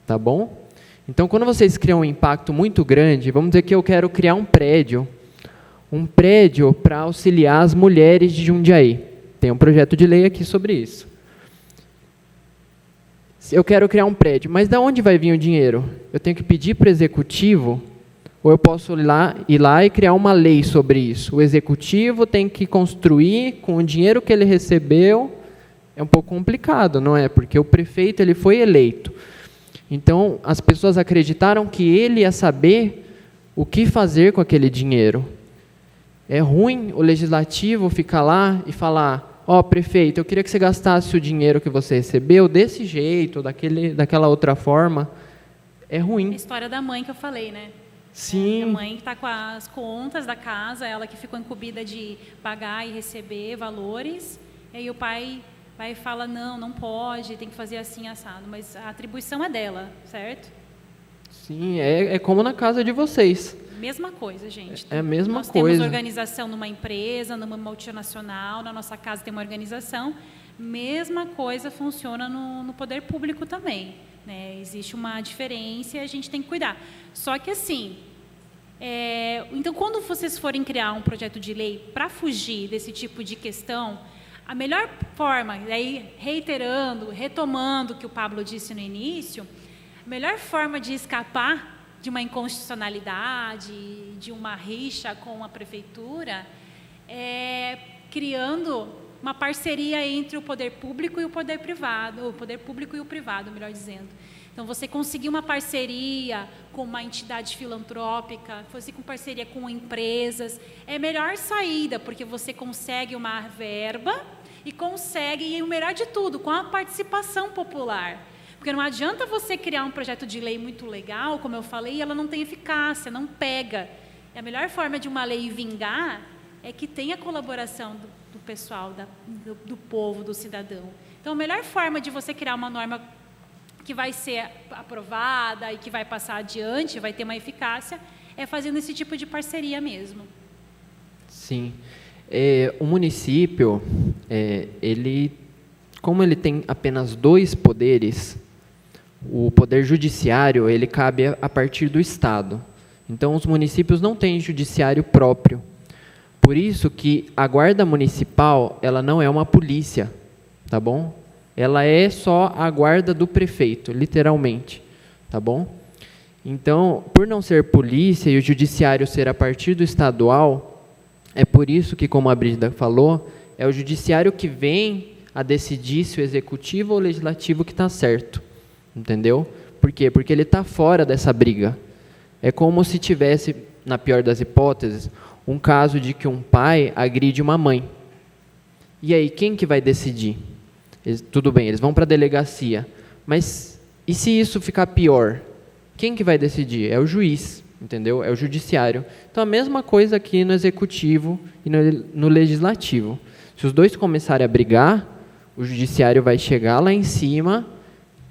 S1: Tá bom? Então, quando vocês criam um impacto muito grande, vamos dizer que eu quero criar um prédio para auxiliar as mulheres de Jundiaí. Tem um projeto de lei aqui sobre isso. Eu quero criar um prédio, mas de onde vai vir o dinheiro? Eu tenho que pedir para o executivo, ou eu posso ir lá e criar uma lei sobre isso? O executivo tem que construir com o dinheiro que ele recebeu. É um pouco complicado, não é? Porque o prefeito ele foi eleito. Então, as pessoas acreditaram que ele ia saber o que fazer com aquele dinheiro. É ruim o legislativo ficar lá e falar: ó, prefeito, eu queria que você gastasse o dinheiro que você recebeu desse jeito, daquela outra forma. É ruim.
S2: A história da mãe que eu falei, né?
S1: Sim.
S2: A mãe está com as contas da casa, ela que ficou incumbida de pagar e receber valores, e aí o pai vai e fala: não pode, tem que fazer assim, assado. Mas a atribuição é dela, certo?
S1: Sim, é como na casa de vocês.
S2: Mesma coisa, gente.
S1: É a mesma
S2: Nós
S1: coisa.
S2: temos organização numa empresa, numa multinacional, na nossa casa tem uma organização. Mesma coisa funciona no poder público também, né? Existe uma diferença e a gente tem que cuidar. Só que assim, então quando vocês forem criar um projeto de lei para fugir desse tipo de questão, a melhor forma, aí reiterando, retomando o que o Pablo disse no início, a melhor forma de escapar de uma inconstitucionalidade, de uma rixa com a prefeitura, criando uma parceria entre o poder público e o poder privado, o poder público e o privado, melhor dizendo. Então, você conseguir uma parceria com uma entidade filantrópica, você com parceria com empresas, é a melhor saída, porque você consegue uma verba e consegue, e o melhor de tudo, com a participação popular. Porque não adianta você criar um projeto de lei muito legal, como eu falei, e ela não tem eficácia, não pega. E a melhor forma de uma lei vingar é que tenha a colaboração do pessoal, do povo, do cidadão. Então, a melhor forma de você criar uma norma que vai ser aprovada e que vai passar adiante, vai ter uma eficácia, é fazendo esse tipo de parceria mesmo.
S1: Sim. O município, como ele tem apenas 2 poderes, o poder judiciário, ele cabe a partir do Estado. Então, os municípios não têm judiciário próprio. Por isso que a guarda municipal, ela não é uma polícia, tá bom? Ela é só a guarda do prefeito, literalmente, tá bom? Então, por não ser polícia e o judiciário ser a partir do estadual, é por isso que, como a Brígida falou, é o judiciário que vem a decidir se o executivo ou o legislativo que está certo, entendeu? Por quê? Porque ele está fora dessa briga. É como se tivesse, na pior das hipóteses, um caso de que um pai agride uma mãe. E aí, quem que vai decidir? Tudo bem, eles vão para a delegacia, mas e se isso ficar pior? Quem que vai decidir? É o juiz, entendeu? É o judiciário. Então, a mesma coisa aqui no executivo e no legislativo. Se os dois começarem a brigar, o judiciário vai chegar lá em cima,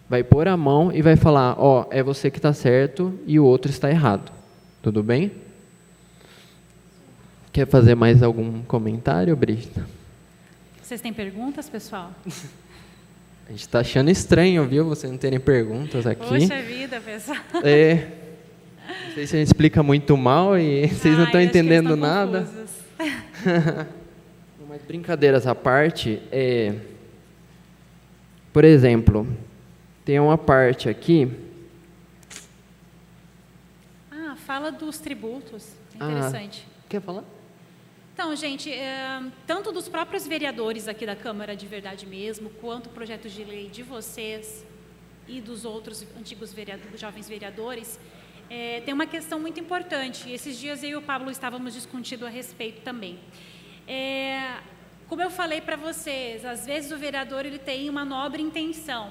S1: vai pôr a mão e vai falar: ó, é você que está certo e o outro está errado. Tudo bem? Quer fazer mais algum comentário, Brígida?
S2: Vocês têm perguntas, pessoal?
S1: A gente está achando estranho, viu, vocês não terem perguntas aqui.
S2: Poxa vida, pessoal.
S1: Não sei se a gente explica muito mal e vocês não estão entendendo nada. Mas brincadeiras à parte, por exemplo, tem uma parte aqui.
S2: Fala dos tributos. Interessante.
S1: Quer falar?
S2: Então, gente, tanto dos próprios vereadores aqui da Câmara de Verdade mesmo, quanto o projeto de lei de vocês e dos outros antigos jovens vereadores, tem uma questão muito importante. Esses dias eu e o Pablo estávamos discutindo a respeito também. Como eu falei para vocês, às vezes o vereador ele tem uma nobre intenção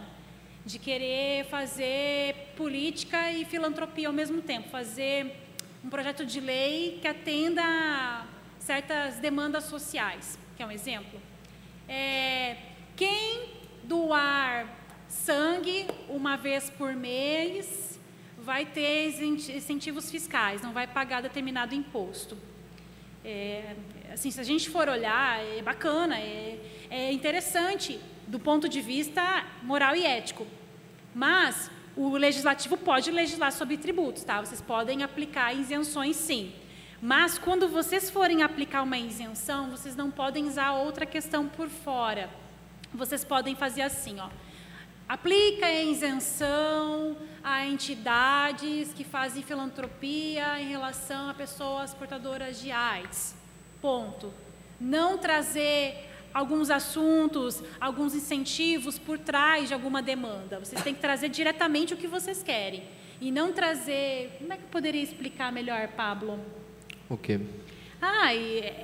S2: de querer fazer política e filantropia ao mesmo tempo, fazer um projeto de lei que atenda a certas demandas sociais. Quer um exemplo? Quem doar sangue uma vez por mês vai ter incentivos fiscais, não vai pagar determinado imposto. Assim, se a gente for olhar, é bacana, é interessante do ponto de vista moral e ético. Mas o legislativo pode legislar sobre tributos, tá? Vocês podem aplicar isenções, sim. Mas, quando vocês forem aplicar uma isenção, vocês não podem usar outra questão por fora. Vocês podem fazer assim, ó. Aplica a isenção a entidades que fazem filantropia em relação a pessoas portadoras de AIDS. Ponto. Não trazer alguns assuntos, alguns incentivos por trás de alguma demanda. Vocês têm que trazer diretamente o que vocês querem. E não trazer... Como é que eu poderia explicar melhor, Pablo?
S1: O quê?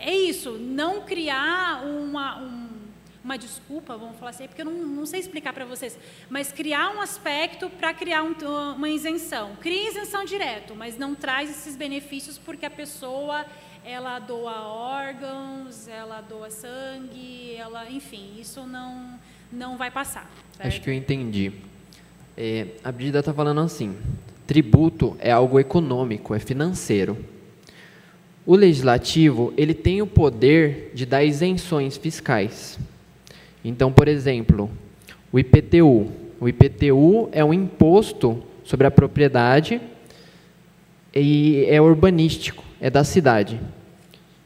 S2: É isso, não criar uma desculpa, vamos falar assim, porque eu não sei explicar para vocês, mas criar um aspecto para criar uma isenção. Cria isenção direto, mas não traz esses benefícios porque a pessoa, ela doa órgãos, ela doa sangue, enfim, isso não vai passar. Certo?
S1: Acho que eu entendi. A Brígida está falando assim, tributo é algo econômico, é financeiro. O legislativo, ele tem o poder de dar isenções fiscais. Então, por exemplo, o IPTU. O IPTU é um imposto sobre a propriedade e é urbanístico, é da cidade.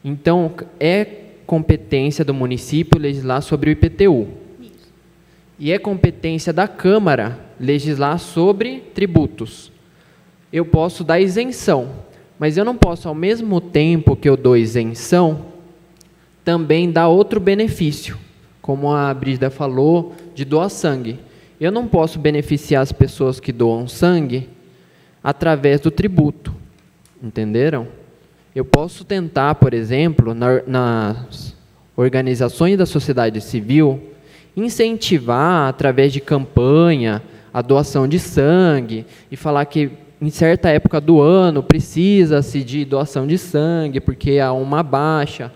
S1: Então, é competência do município legislar sobre o IPTU. Isso. E é competência da Câmara legislar sobre tributos. Eu posso dar isenção, mas eu não posso, ao mesmo tempo que eu dou isenção, também dar outro benefício. Como a Brígida falou, de doar sangue. Eu não posso beneficiar as pessoas que doam sangue através do tributo. Entenderam? Eu posso tentar, por exemplo, nas organizações da sociedade civil, incentivar, através de campanha, a doação de sangue e falar que, em certa época do ano, precisa-se de doação de sangue, porque há uma baixa.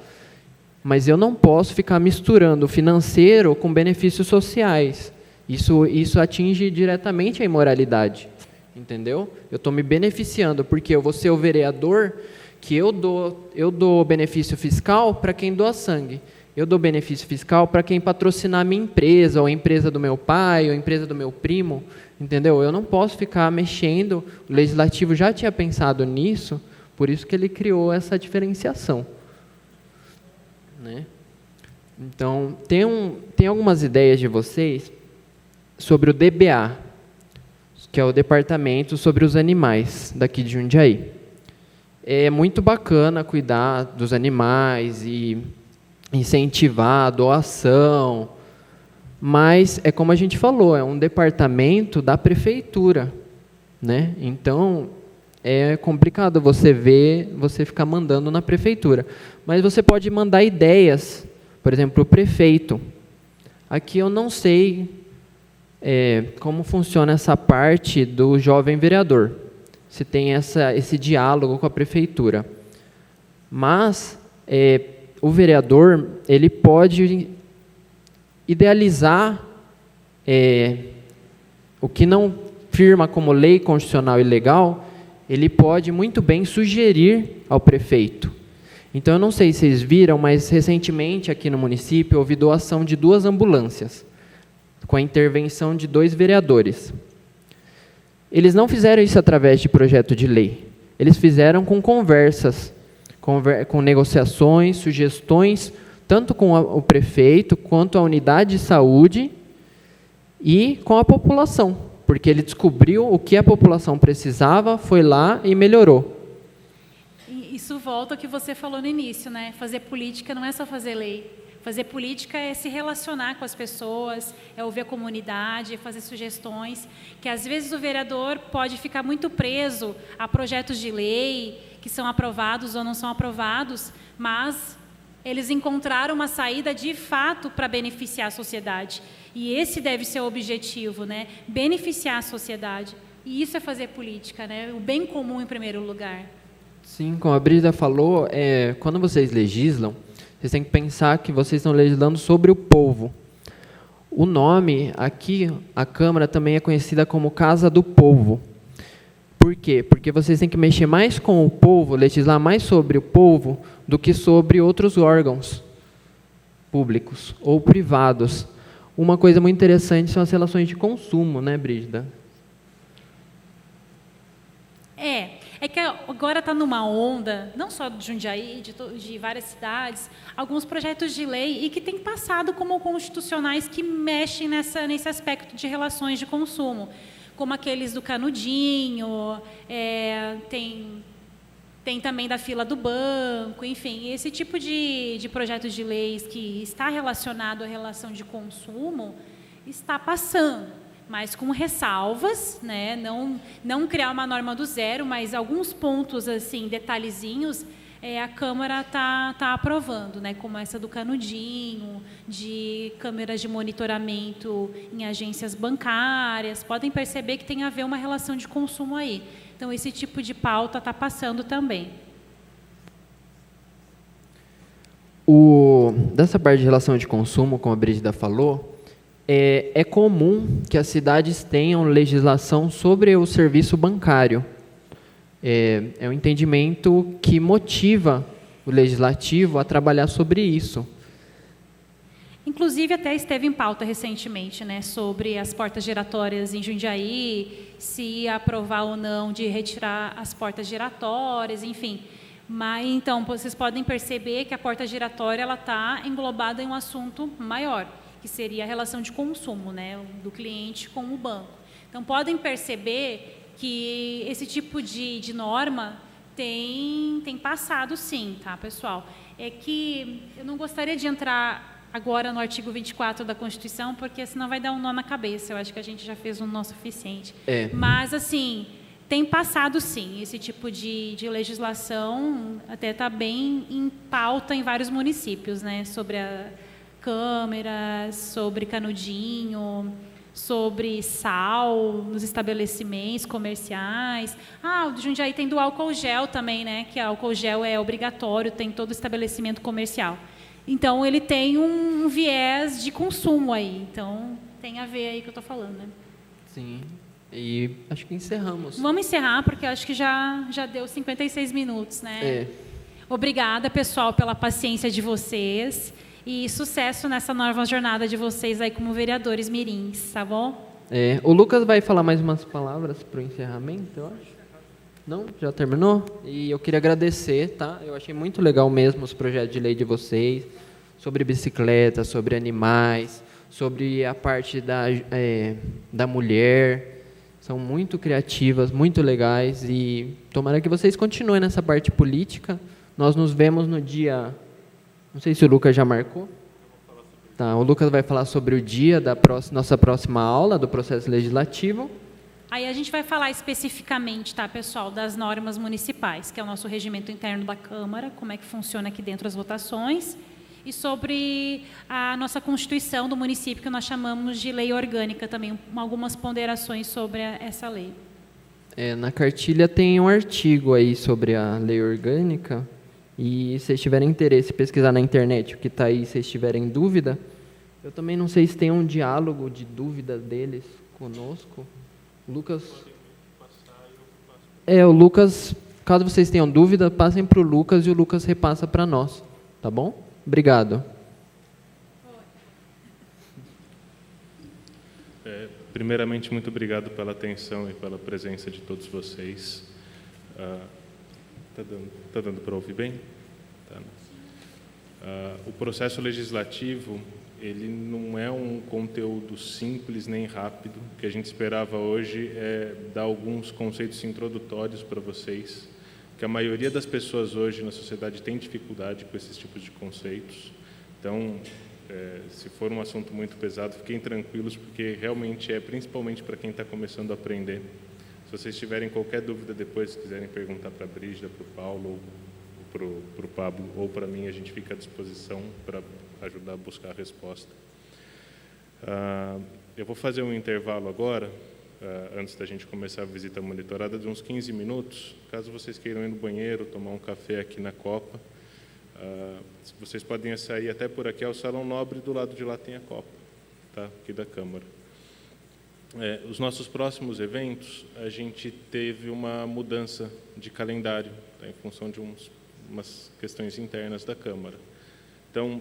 S1: Mas eu não posso ficar misturando o financeiro com benefícios sociais. Isso atinge diretamente a imoralidade. Entendeu? Eu estou me beneficiando, porque eu vou ser o vereador que eu dou benefício fiscal para quem doa sangue. Eu dou benefício fiscal para quem patrocinar a minha empresa, ou a empresa do meu pai, ou a empresa do meu primo. Entendeu? Eu não posso ficar mexendo. O legislativo já tinha pensado nisso, por isso que ele criou essa diferenciação. Né? Então, tem algumas ideias de vocês sobre o DBA, que é o Departamento sobre os Animais, daqui de Jundiaí. É muito bacana cuidar dos animais e incentivar a doação, mas é como a gente falou, é um departamento da prefeitura, né? Então, é complicado você ficar mandando na prefeitura. Mas você pode mandar ideias, por exemplo, o prefeito. Aqui eu não sei como funciona essa parte do jovem vereador, se tem esse diálogo com a prefeitura. Mas o vereador, ele pode idealizar o que não firma como lei constitucional e legal, ele pode muito bem sugerir ao prefeito. Então, eu não sei se vocês viram, mas recentemente aqui no município houve doação de 2 ambulâncias, com a intervenção de 2 vereadores. Eles não fizeram isso através de projeto de lei, eles fizeram com conversas, com negociações, sugestões, tanto com o prefeito, quanto a unidade de saúde e com a população, porque ele descobriu o que a população precisava, foi lá e melhorou.
S2: Isso volta ao que você falou no início, né? Fazer política não é só fazer lei. Fazer política é se relacionar com as pessoas, é ouvir a comunidade, é fazer sugestões, que às vezes o vereador pode ficar muito preso a projetos de lei que são aprovados ou não são aprovados, mas eles encontraram uma saída de fato para beneficiar a sociedade. E esse deve ser o objetivo, né? Beneficiar a sociedade. E isso é fazer política, né? O bem comum em primeiro lugar.
S1: Sim, como a Brígida falou, quando vocês legislam, vocês têm que pensar que vocês estão legislando sobre o povo. O nome, aqui, a Câmara também é conhecida como Casa do Povo. Por quê? Porque vocês têm que mexer mais com o povo, legislar mais sobre o povo, do que sobre outros órgãos públicos ou privados. Uma coisa muito interessante são as relações de consumo, né, Brígida?
S2: É que agora está numa onda, não só de Jundiaí, de várias cidades, alguns projetos de lei e que têm passado como constitucionais que mexem nesse aspecto de relações de consumo, como aqueles do canudinho, tem também da fila do banco, enfim, esse tipo de projetos de leis que está relacionado à relação de consumo está passando. Mas com ressalvas, né? Não criar uma norma do zero, mas alguns pontos, assim, detalhezinhos, a Câmara está aprovando, né, como essa do canudinho, de câmeras de monitoramento em agências bancárias. Podem perceber que tem a ver uma relação de consumo aí. Então, esse tipo de pauta está passando também.
S1: Dessa parte de relação de consumo, como a Brígida falou, é comum que as cidades tenham legislação sobre o serviço bancário. É um entendimento que motiva o legislativo a trabalhar sobre isso.
S2: Inclusive, até esteve em pauta recentemente, né, sobre as portas giratórias em Jundiaí, se ia aprovar ou não de retirar as portas giratórias, enfim. Mas, então, vocês podem perceber que a porta giratória está englobada em um assunto maior, que seria a relação de consumo, né, do cliente com o banco. Então, podem perceber que esse tipo de norma tem passado, sim, tá, pessoal? É que eu não gostaria de entrar agora no artigo 24 da Constituição, porque senão vai dar um nó na cabeça. Eu acho que a gente já fez um nó suficiente. Mas, assim, tem passado, sim, esse tipo de legislação, até está bem em pauta em vários municípios, né, sobre a câmeras, sobre canudinho, sobre sal nos estabelecimentos comerciais. O do Jundiaí tem do álcool gel também, né, que álcool gel é obrigatório, tem todo estabelecimento comercial. Então, ele tem um viés de consumo aí. Então, tem a ver aí que eu estou falando, né?
S1: Sim. E acho que encerramos.
S2: Vamos encerrar, porque acho que já deu 56 minutos, né? Obrigada, pessoal, pela paciência de vocês. E sucesso nessa nova jornada de vocês aí como vereadores mirins, tá bom?
S1: O Lucas vai falar mais umas palavras para o encerramento, eu acho. Não? Já terminou? E eu queria agradecer, tá? Eu achei muito legal mesmo os projetos de lei de vocês, sobre bicicleta, sobre animais, sobre a parte da mulher. São muito criativas, muito legais e tomara que vocês continuem nessa parte política. Nós nos vemos no dia... Não sei se o Lucas já marcou. Tá, o Lucas vai falar sobre o dia da nossa próxima aula do processo legislativo.
S2: Aí a gente vai falar especificamente, tá, pessoal, das normas municipais, que é o nosso regimento interno da Câmara, como é que funciona aqui dentro as votações, e sobre a nossa Constituição do município, que nós chamamos de lei orgânica também, algumas ponderações sobre essa lei.
S1: Na cartilha tem um artigo aí sobre a lei orgânica, e se vocês tiverem interesse em pesquisar na internet o que está aí, se vocês tiverem dúvida, eu também não sei se tem um diálogo de dúvida deles conosco. O Lucas, caso vocês tenham dúvida, passem para o Lucas e o Lucas repassa para nós, tá bom? Obrigado.
S3: Primeiramente, muito obrigado pela atenção e pela presença de todos vocês. Tá dando para ouvir bem? Tá. O processo legislativo, ele não é um conteúdo simples nem rápido. O que a gente esperava hoje é dar alguns conceitos introdutórios para vocês, que a maioria das pessoas hoje na sociedade tem dificuldade com esses tipos de conceitos. Então, se for um assunto muito pesado, fiquem tranquilos, porque realmente principalmente para quem está começando a aprender. Se vocês tiverem qualquer dúvida depois, se quiserem perguntar para a Brígida, para o Paulo, ou para o Pablo, ou para mim, a gente fica à disposição para ajudar a buscar a resposta. Eu vou fazer um intervalo agora, antes da gente começar a visita monitorada, de uns 15 minutos. Caso vocês queiram ir no banheiro, tomar um café aqui na Copa, vocês podem sair até por aqui, é o Salão Nobre, do lado de lá tem a Copa, tá? Aqui da Câmara. Os nossos próximos eventos, a gente teve uma mudança de calendário, tá, em função de umas questões internas da Câmara. Então,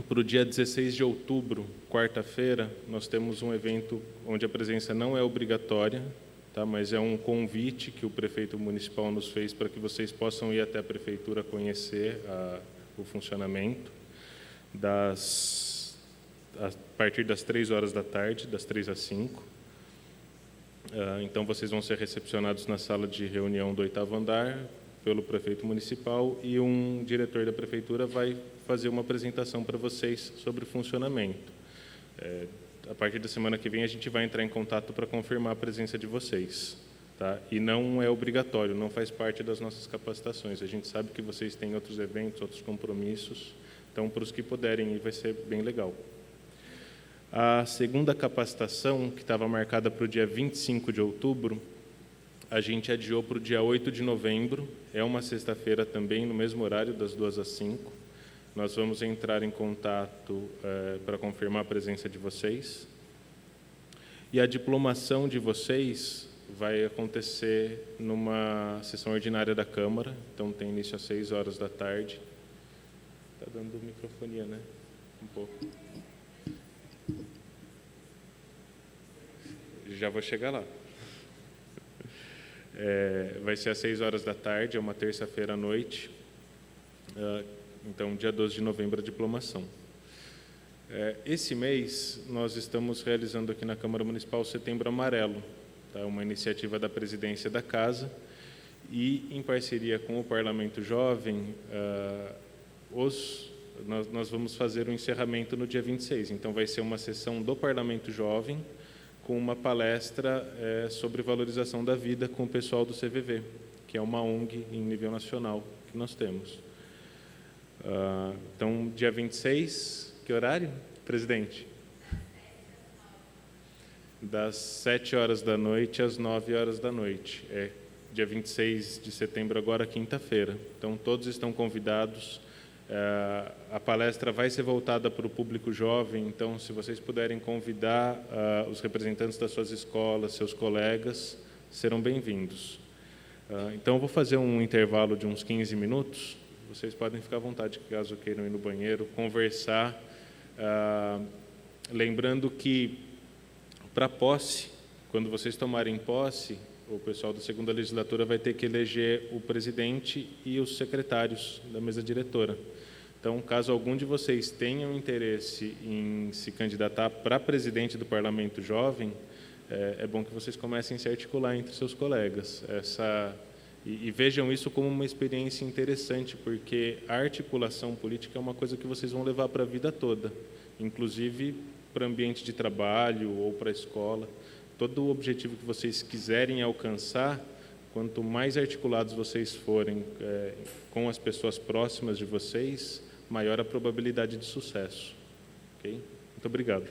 S3: para o dia 16 de outubro, quarta-feira, nós temos um evento onde a presença não é obrigatória, tá, mas é um convite que o prefeito municipal nos fez para que vocês possam ir até a prefeitura conhecer o funcionamento, a partir das 3 horas da tarde, das 3 às 5. Então, vocês vão ser recepcionados na sala de reunião do 8º andar pelo prefeito municipal e um diretor da prefeitura vai fazer uma apresentação para vocês sobre o funcionamento. A partir da semana que vem, a gente vai entrar em contato para confirmar a presença de vocês. tá? E não é obrigatório, não faz parte das nossas capacitações. A gente sabe que vocês têm outros eventos, outros compromissos, então, para os que puderem ir, vai ser bem legal. A segunda capacitação, que estava marcada para o dia 25 de outubro, a gente adiou para o dia 8 de novembro, é uma sexta-feira também, no mesmo horário, das 2 às 5. Nós vamos entrar em contato para confirmar a presença de vocês. E a diplomação de vocês vai acontecer numa sessão ordinária da Câmara, então tem início às 6 horas da tarde. Está dando microfonia, né? Um pouco. Já vou chegar lá. Vai ser às 6 horas da tarde, é uma terça-feira à noite. Então, dia 12 de novembro, a diplomação. Esse mês, nós estamos realizando aqui na Câmara Municipal o Setembro Amarelo, tá? Uma iniciativa da Presidência da Casa e, em parceria com o Parlamento Jovem, nós vamos fazer o encerramento no dia 26. Então, vai ser uma sessão do Parlamento Jovem, com uma palestra sobre valorização da vida com o pessoal do CVV, que é uma ONG em nível nacional que nós temos. Então, dia 26, que horário, presidente? Das 7 horas da noite às 9 horas da noite. Dia 26 de setembro, agora, quinta-feira. Então, todos estão convidados. A palestra vai ser voltada para o público jovem, então, se vocês puderem convidar os representantes das suas escolas, seus colegas, serão bem-vindos. Então, eu vou fazer um intervalo de uns 15 minutos. Vocês podem ficar à vontade, caso queiram ir no banheiro, conversar. Lembrando que, para a posse, quando vocês tomarem posse, o pessoal da segunda legislatura vai ter que eleger o presidente e os secretários da mesa diretora. Então, caso algum de vocês tenham interesse em se candidatar para presidente do Parlamento Jovem, é bom que vocês comecem a se articular entre seus colegas. E vejam isso como uma experiência interessante, porque a articulação política é uma coisa que vocês vão levar para a vida toda, inclusive para o ambiente de trabalho ou para a escola. Todo o objetivo que vocês quiserem alcançar, quanto mais articulados vocês forem com as pessoas próximas de vocês, maior a probabilidade de sucesso. Okay? Muito obrigado.